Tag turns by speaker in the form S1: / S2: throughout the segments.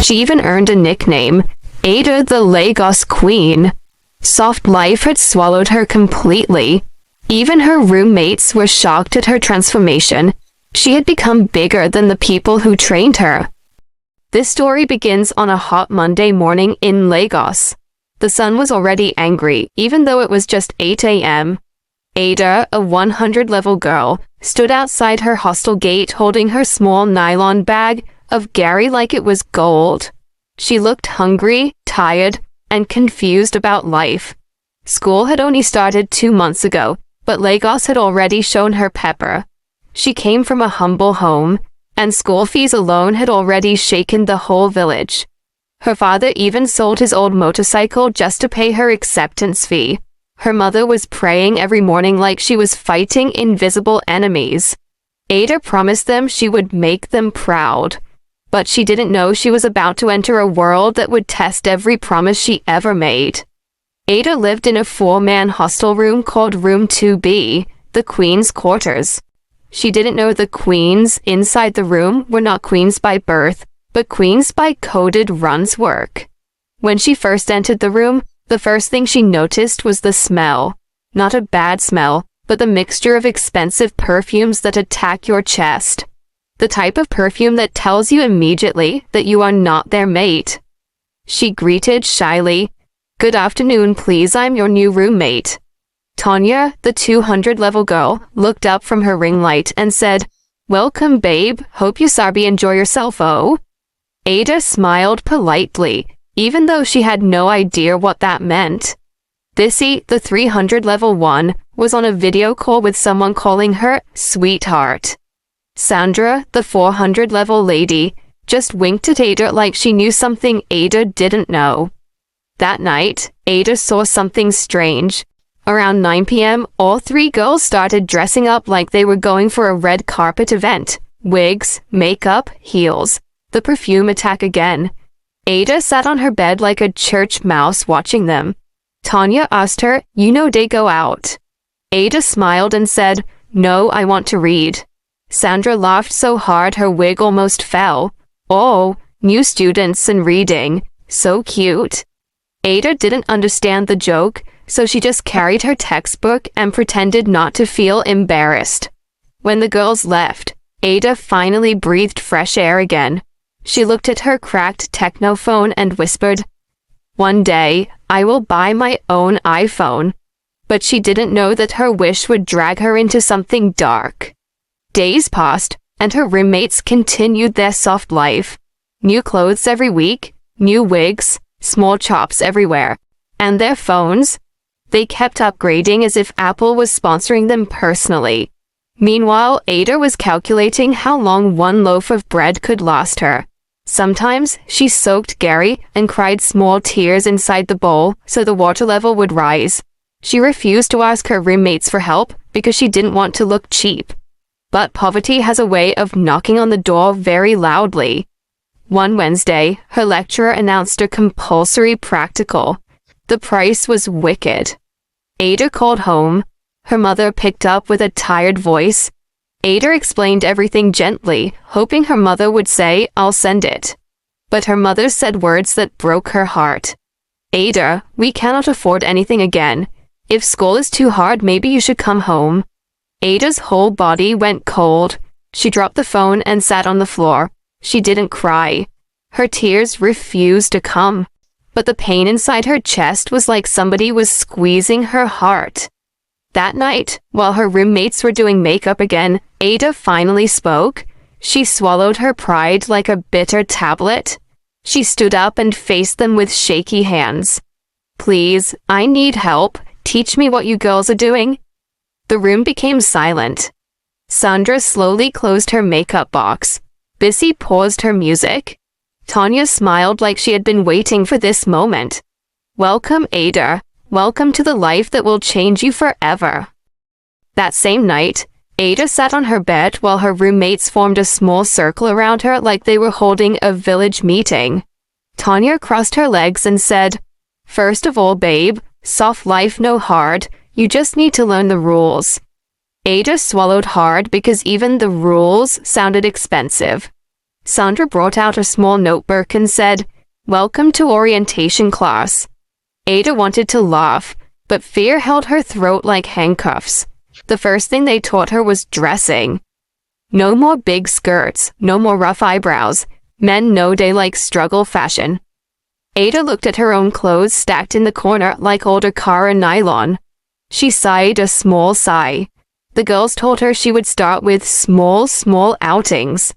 S1: She even earned a nickname, Ada the Lagos Queen. SoftLife had swallowed her completely. Even her roommates were shocked at her transformation. She had become bigger than the people who trained her. This story begins on a hot Monday morning in Lagos. The sun was already angry, even though it was just 8 a.m. Ada, a 100-level girl, stood outside her hostel gate holding her small nylon bag of gari like it was gold. She looked hungry, tired, and confused about life. School had only started 2 months ago, but Lagos had already shown her pepper. She came from a humble home, and school fees alone had already shaken the whole village. Her father even sold his old motorcycle just to pay her acceptance fee. Her mother was praying every morning like she was fighting invisible enemies. Ada promised them she would make them proud, but she didn't know she was about to enter a world that would test every promise she ever made. Ada lived in a 4-man hostel room called Room 2B, the Queen's quarters. She didn't know the queens inside the room were not queens by birth, but queens by coded runs work. When she first entered the room, the first thing she noticed was the smell. Not a bad smell, but the mixture of expensive perfumes that attack your chest. The type of perfume that tells you immediately that you are not their mate. She greeted shyly, "Good afternoon, please, I'm your new roommate." Tanya, the 200-level girl, looked up from her ring light and said, "Welcome, babe. Hope you sabi enjoy yourself, oh?" Ada smiled politely, even though she had no idea what that meant. Bissy, the 300-level one, was on a video call with someone calling her sweetheart. Sandra, the 400-level lady, just winked at Ada like she knew something Ada didn't know. That night, Ada saw something strange. Around 9 p.m., all 3 girls started dressing up like they were going for a red carpet event. Wigs, makeup, heels. The perfume attack again. Ada sat on her bed like a church mouse watching them. Tanya asked her, "You know they go out?" Ada smiled and said, "No, I want to read." Sandra laughed so hard her wig almost fell. "Oh, new students and reading. So cute." Ada didn't understand the joke, so she just carried her textbook and pretended not to feel embarrassed. When the girls left, Ada finally breathed fresh air again. She looked at her cracked techno phone and whispered, "One day, I will buy my own iPhone." But she didn't know that her wish would drag her into something dark. Days passed, and her roommates continued their soft life. New clothes every week, new wigs, small chops everywhere. And their phones? They kept upgrading as if Apple was sponsoring them personally. Meanwhile, Ada was calculating how long one loaf of bread could last her. Sometimes, she soaked gari and cried small tears inside the bowl so the water level would rise. She refused to ask her roommates for help because she didn't want to look cheap. But poverty has a way of knocking on the door very loudly. One Wednesday, her lecturer announced a compulsory practical. The price was wicked. Ada called home. Her mother picked up with a tired voice. Ada explained everything gently, hoping her mother would say, "I'll send it." But her mother said words that broke her heart. "Ada, we cannot afford anything again. If school is too hard, maybe you should come home." Ada's whole body went cold. She dropped the phone and sat on the floor. She didn't cry. Her tears refused to come. But the pain inside her chest was like somebody was squeezing her heart. That night, while her roommates were doing makeup again, Ada finally spoke. She swallowed her pride like a bitter tablet. She stood up and faced them with shaky hands. "Please, I need help. Teach me what you girls are doing." The room became silent. Sandra slowly closed her makeup box. Bissy paused her music. Tanya smiled like she had been waiting for this moment. "Welcome, Ada. Welcome to the life that will change you forever." That same night, Ada sat on her bed while her roommates formed a small circle around her like they were holding a village meeting. Tanya crossed her legs and said, "First of all, babe, soft life no hard. You just need to learn the rules." Ada swallowed hard because even the rules sounded expensive. Sandra brought out a small notebook and said, "Welcome to orientation class." Ada wanted to laugh, but fear held her throat like handcuffs. The first thing they taught her was dressing. No more big skirts, no more rough eyebrows. Men know they like struggle fashion. Ada looked at her own clothes stacked in the corner like old Akara nylon. She sighed a small sigh. The girls told her she would start with small outings.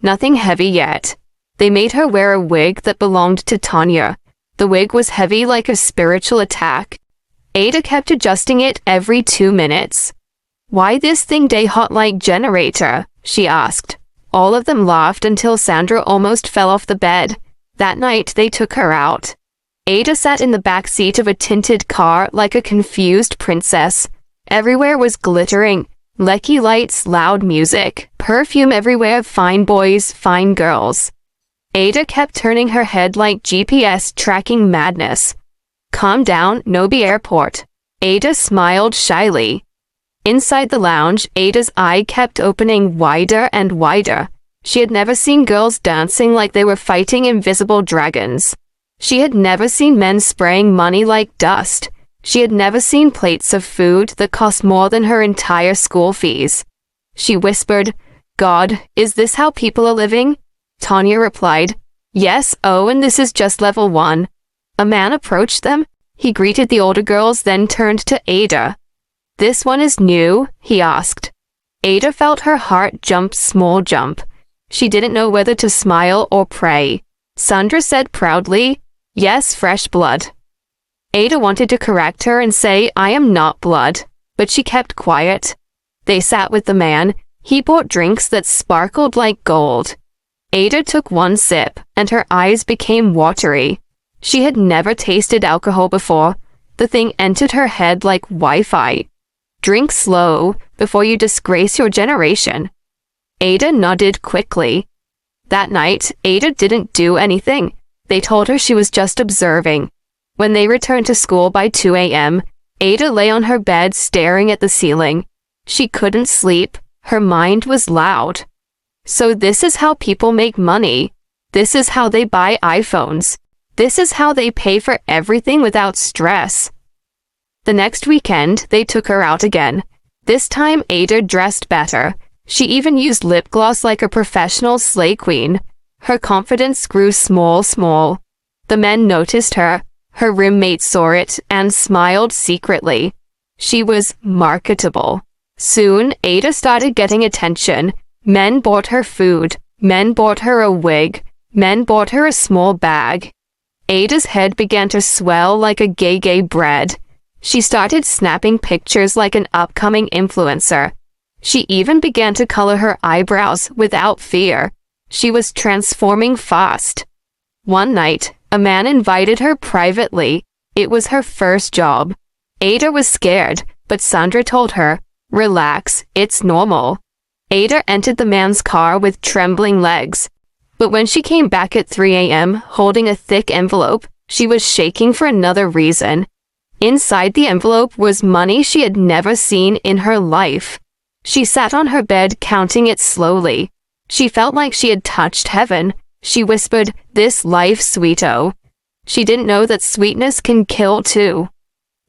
S1: Nothing heavy yet. They made her wear a wig that belonged to Tanya. The wig was heavy like a spiritual attack. Ada kept adjusting it every 2 minutes. "Why this thing day hot like generator?" she asked. All of them laughed until Sandra almost fell off the bed. That night, they took her out. Ada sat in the back seat of a tinted car like a confused princess. Everywhere was glittering, lecky lights, loud music, perfume everywhere, fine boys, fine girls. Ada kept turning her head like GPS tracking madness. "Calm down, Nobi Airport." Ada smiled shyly. Inside the lounge, Ada's eye kept opening wider and wider. She had never seen girls dancing like they were fighting invisible dragons. She had never seen men spraying money like dust. She had never seen plates of food that cost more than her entire school fees. She whispered, "God, is this how people are living?" Tanya replied, "Yes, oh, and this is just level 1. A man approached them. He greeted the older girls, then turned to Ada. "This one is new?" he asked. Ada felt her heart jump small jump. She didn't know whether to smile or pray. Sandra said proudly, "Yes, fresh blood." Ada wanted to correct her and say, "I am not blood," but she kept quiet. They sat with the man. He bought drinks that sparkled like gold. Ada took one sip, and her eyes became watery. She had never tasted alcohol before. The thing entered her head like Wi-Fi. Drink slow before you disgrace your generation. Ada nodded quickly. That night, Ada didn't do anything. They told her she was just observing. When they returned to school by 2 a.m., Ada lay on her bed staring at the ceiling. She couldn't sleep. Her mind was loud. So this is how people make money. This is how they buy iPhones. This is how they pay for everything without stress. The next weekend, they took her out again. This time, Ada dressed better. She even used lip gloss like a professional slay queen. Her confidence grew small. The men noticed her. Her roommates saw it and smiled secretly. She was marketable. Soon, Ada started getting attention. Men bought her food. Men bought her a wig. Men bought her a small bag. Ada's head began to swell like a gay bread. She started snapping pictures like an upcoming influencer. She even began to color her eyebrows without fear. She was transforming fast. One night, a man invited her privately. It was her first job. Ada was scared, but Sandra told her, "Relax, it's normal." Ada entered the man's car with trembling legs. But when she came back at 3 a.m. holding a thick envelope, she was shaking for another reason. Inside the envelope was money she had never seen in her life. She sat on her bed counting it slowly. She felt like she had touched heaven. She whispered, "This life, sweeto." She didn't know that sweetness can kill too.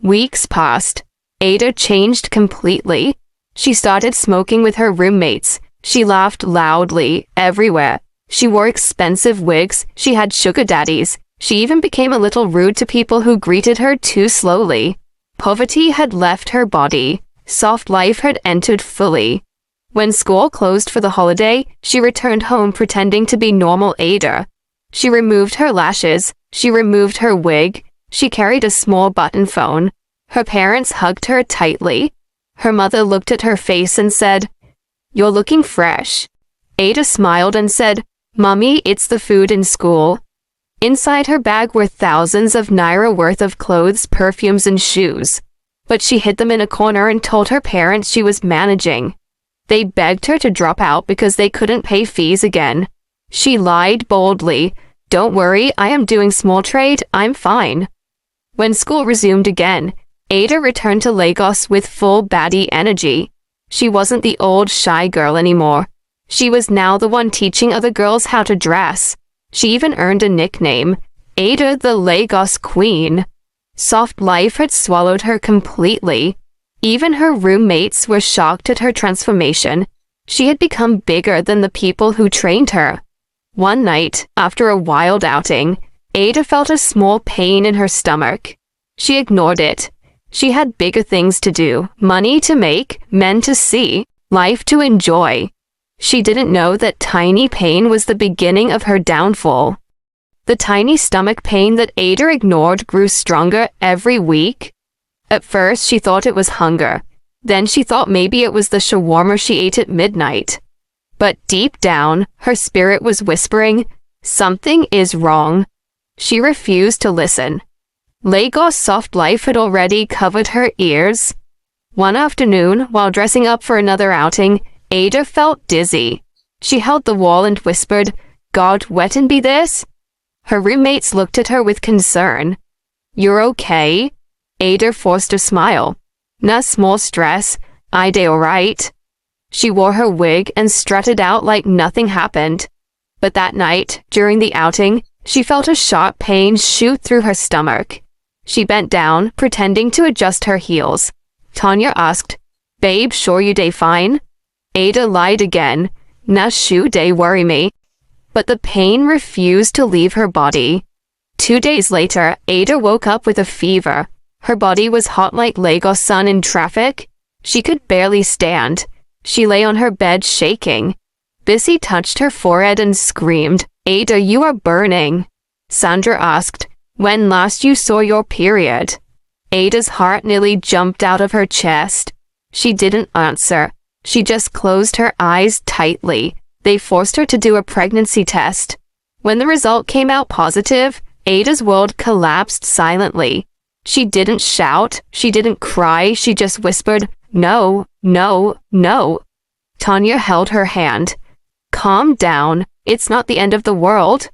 S1: Weeks passed. Ada changed completely. She started smoking with her roommates. She laughed loudly everywhere. She wore expensive wigs. She had sugar daddies. She even became a little rude to people who greeted her too slowly. Poverty had left her body. SoftLife had entered fully. When school closed for the holiday, she returned home pretending to be normal Ada. She removed her lashes. She removed her wig. She carried a small button phone. Her parents hugged her tightly. Her mother looked at her face and said, "You're looking fresh." Ada smiled and said, "Mommy, it's the food in school." Inside her bag were thousands of naira worth of clothes, perfumes, and shoes. But she hid them in a corner and told her parents she was managing. They begged her to drop out because they couldn't pay fees again. She lied boldly. "Don't worry, I am doing small trade, I'm fine." When school resumed again, Ada returned to Lagos with full baddie energy. She wasn't the old shy girl anymore. She was now the one teaching other girls how to dress. She even earned a nickname, Ada the Lagos Queen. SoftLife had swallowed her completely. Even her roommates were shocked at her transformation. She had become bigger than the people who trained her. One night, after a wild outing, Ada felt a small pain in her stomach. She ignored it. She had bigger things to do, money to make, men to see, life to enjoy. She didn't know that tiny pain was the beginning of her downfall. The tiny stomach pain that Ada ignored grew stronger every week. At first, she thought it was hunger. Then she thought maybe it was the shawarma she ate at midnight. But deep down, her spirit was whispering, "Something is wrong." She refused to listen. Lagos SoftLife had already covered her ears. One afternoon, while dressing up for another outing, Ada felt dizzy. She held the wall and whispered, "God, wetin be this?" Her roommates looked at her with concern. "You're okay?" Ada forced a smile. "Nah, small stress. I dey alright." She wore her wig and strutted out like nothing happened. But that night, during the outing, she felt a sharp pain shoot through her stomach. She bent down, pretending to adjust her heels. Tanya asked, "Babe, sure you dey fine?" Ada lied again. "Nah, shoe dey worry me." But the pain refused to leave her body. 2 days later, Ada woke up with a fever. Her body was hot like Lagos sun in traffic. She could barely stand. She lay on her bed shaking. Bissy touched her forehead and screamed, "Ada, you are burning." Sandra asked, "When last you saw your period?" Ada's heart nearly jumped out of her chest. She didn't answer. She just closed her eyes tightly. They forced her to do a pregnancy test. When the result came out positive, Ada's world collapsed silently. She didn't shout. She didn't cry. She just whispered, "No, no, no." Tanya held her hand. "Calm down. It's not the end of the world."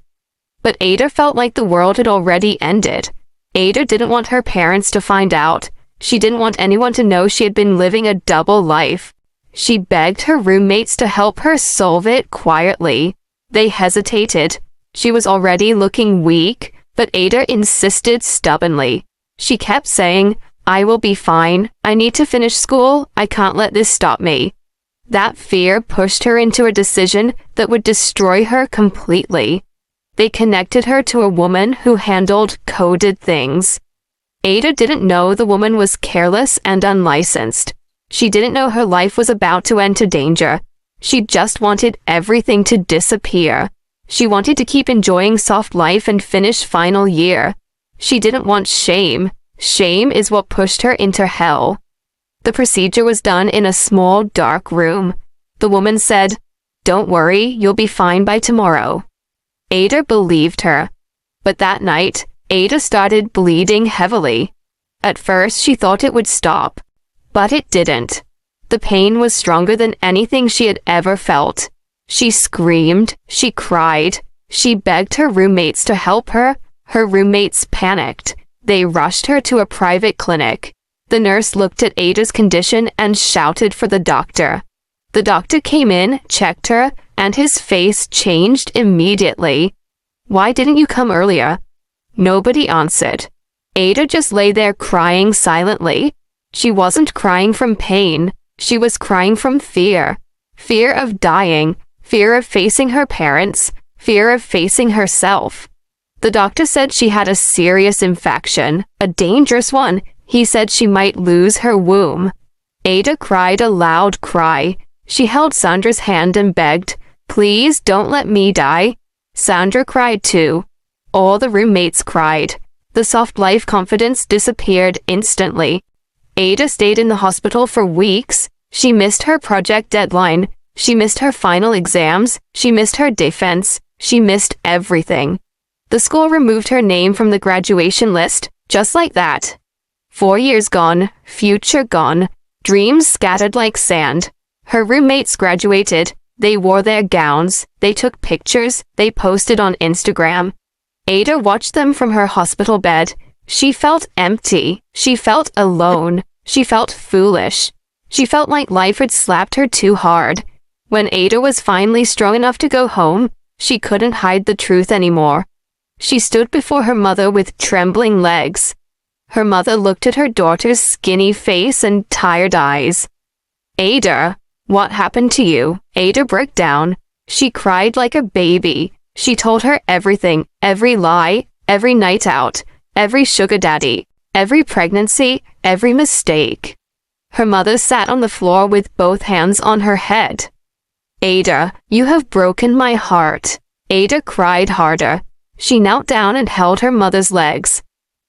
S1: But Ada felt like the world had already ended. Ada didn't want her parents to find out. She didn't want anyone to know she had been living a double life. She begged her roommates to help her solve it quietly. They hesitated. She was already looking weak, but Ada insisted stubbornly. She kept saying, "I will be fine. I need to finish school. I can't let this stop me." That fear pushed her into a decision that would destroy her completely. They connected her to a woman who handled coded things. Ada didn't know the woman was careless and unlicensed. She didn't know her life was about to enter danger. She just wanted everything to disappear. She wanted to keep enjoying SoftLife and finish final year. She didn't want shame. Shame is what pushed her into hell. The procedure was done in a small, dark room. The woman said, "Don't worry, you'll be fine by tomorrow." Ada believed her. But that night, Ada started bleeding heavily. At first, she thought it would stop. But it didn't. The pain was stronger than anything she had ever felt. She screamed. She cried. She begged her roommates to help her. Her roommates panicked. They rushed her to a private clinic. The nurse looked at Ada's condition and shouted for the doctor. The doctor came in, checked her, and his face changed immediately. "Why didn't you come earlier?" Nobody answered. Ada just lay there crying silently. She wasn't crying from pain. She was crying from fear. Fear of dying. Fear of facing her parents. Fear of facing herself. The doctor said she had a serious infection, a dangerous one. He said she might lose her womb. Ada cried a loud cry. She held Sandra's hand and begged, "Please don't let me die." Sandra cried too. All the roommates cried. The SoftLife confidence disappeared instantly. Ada stayed in the hospital for weeks. She missed her project deadline. She missed her final exams. She missed her defense. She missed everything. The school removed her name from the graduation list, just like that. 4 years gone, future gone, dreams scattered like sand. Her roommates graduated. They wore their gowns. They took pictures. They posted on Instagram. Ada watched them from her hospital bed. She felt empty. She felt alone. She felt foolish. She felt like life had slapped her too hard. When Ada was finally strong enough to go home, she couldn't hide the truth anymore. She stood before her mother with trembling legs. Her mother looked at her daughter's skinny face and tired eyes. "Ada, what happened to you?" Ada broke down. She cried like a baby. She told her everything, every lie, every night out, every sugar daddy, every pregnancy, every mistake. Her mother sat on the floor with both hands on her head. "Ada, you have broken my heart." Ada cried harder. She knelt down and held her mother's legs.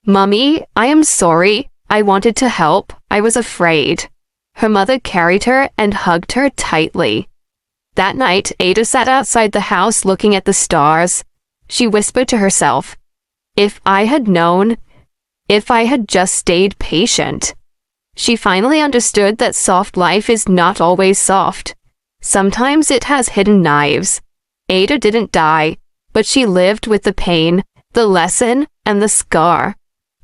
S1: "Mummy, I am sorry. I wanted to help. I was afraid." Her mother carried her and hugged her tightly. That night, Ada sat outside the house looking at the stars. She whispered to herself, "If I had known, if I had just stayed patient." She finally understood that soft life is not always soft. Sometimes it has hidden knives. Ada didn't die, but she lived with the pain, the lesson, and the scar.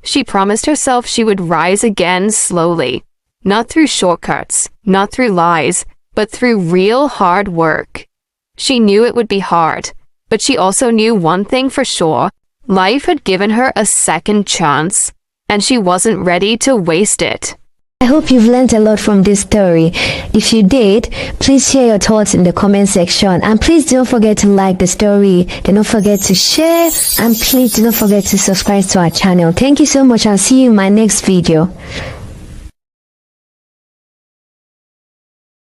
S1: She promised herself she would rise again slowly, not through shortcuts, not through lies, but through real hard work. She knew it would be hard, but she also knew one thing for sure. Life had given her a second chance, and she wasn't ready to waste it.
S2: I hope you've learned a lot from this story. If you did, please share your thoughts in the comment section, and please don't forget to like the story, do not forget to share, and please do not forget to subscribe to our channel. Thank you so much, and see you in my next video.